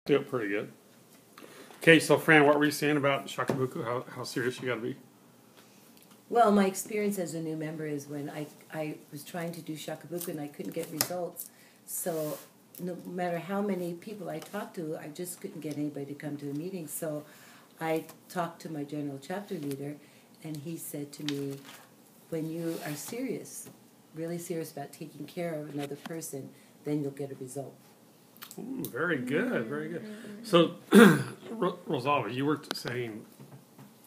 do it pretty good. Okay, so Fran, what were you saying about Shakubuku? How serious you got to be? Well, my experience as a new member is when I was trying to do Shakubuku and I couldn't get results. So no matter how many people I talked to, I just couldn't get anybody to come to the meeting. So I talked to my general chapter leader, and he said to me, when you are serious, really serious about taking care of another person, then you'll get a result. Ooh, very good, very good. So, Rosalba, you were saying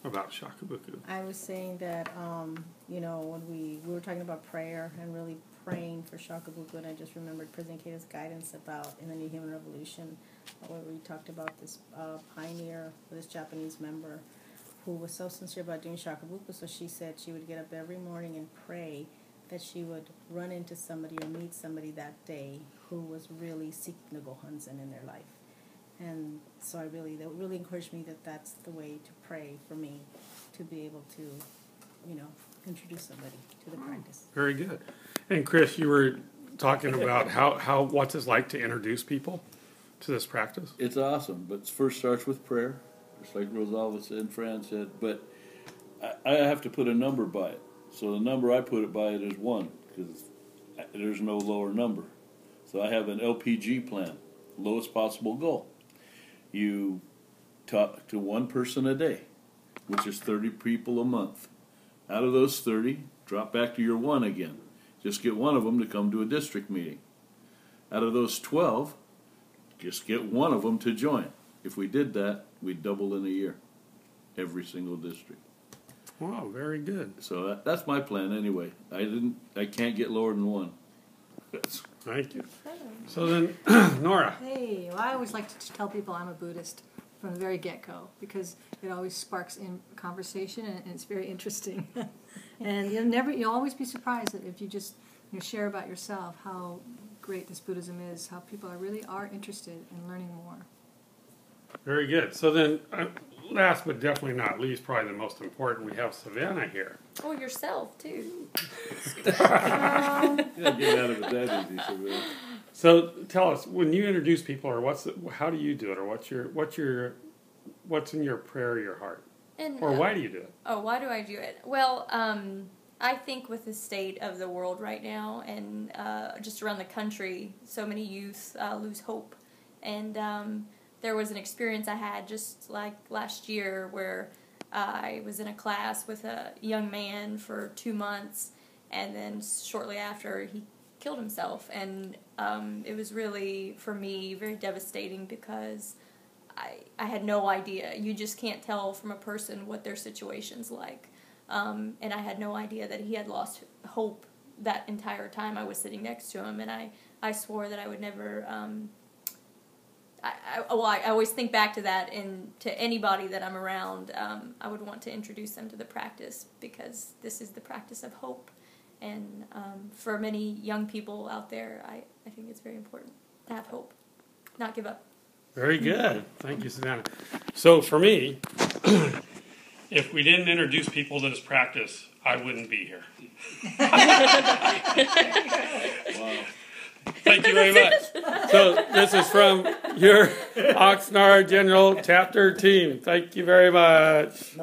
about Shakubuku. I was saying that, when we were talking about prayer and really praying for Shakubuku, and I just remembered President Kato's guidance about in the New Human Revolution, where we talked about this pioneer, this Japanese member, who was so sincere about doing Shakubuku. So she said she would get up every morning and pray that she would run into somebody or meet somebody that day who was really seeking the Gohanzen in their life. And so that really encouraged me that that's the way to pray for me, to be able to, introduce somebody to the practice. Very good. And Chris, you were talking about what's it like to introduce people to this practice? It's awesome, but it first starts with prayer, just like Rosalba said and Fran said. But I have to put a number by it. So the number I put it by it is 1, because there's no lower number. So I have an LPG plan, lowest possible goal. You talk to one person a day, which is 30 people a month. Out of those 30, drop back to your 1 again. Just get one of them to come to a district meeting. Out of those 12, just get one of them to join. If we did that, we'd double in a year, every single district. Wow, very good. So that's my plan anyway. I can't get lower than 1. Thank you. So then, Nora. Hey, well, I always like to tell people I'm a Buddhist from the very get-go, because it always sparks in conversation, and it's very interesting. And you'll always be surprised that if you just share about yourself how great this Buddhism is, how people really are interested in learning more. Very good. So then, last but definitely not least, probably the most important, we have Savannah here. Oh, yourself too. Getting out of it that easy, Savannah. So tell us, when you introduce people, or how do you do it, or what's in your prayer or your heart, or why do you do it? Oh, why do I do it? Well, I think with the state of the world right now, and just around the country, so many youth lose hope, and there was an experience I had just like last year where I was in a class with a young man for 2 months, and then shortly after he killed himself, and it was really, for me, very devastating, because I had no idea. You just can't tell from a person what their situation's like, and I had no idea that he had lost hope that entire time I was sitting next to him, and I swore that I would never... I always think back to that, and to anybody that I'm around, I would want to introduce them to the practice, because this is the practice of hope. And for many young people out there, I think it's very important to have hope, not give up. Very good. Thank you, Savannah. So for me, if we didn't introduce people to this practice, I wouldn't be here. Wow. Thank you very much. So this is from your Oxnard General Chapter team. Thank you very much.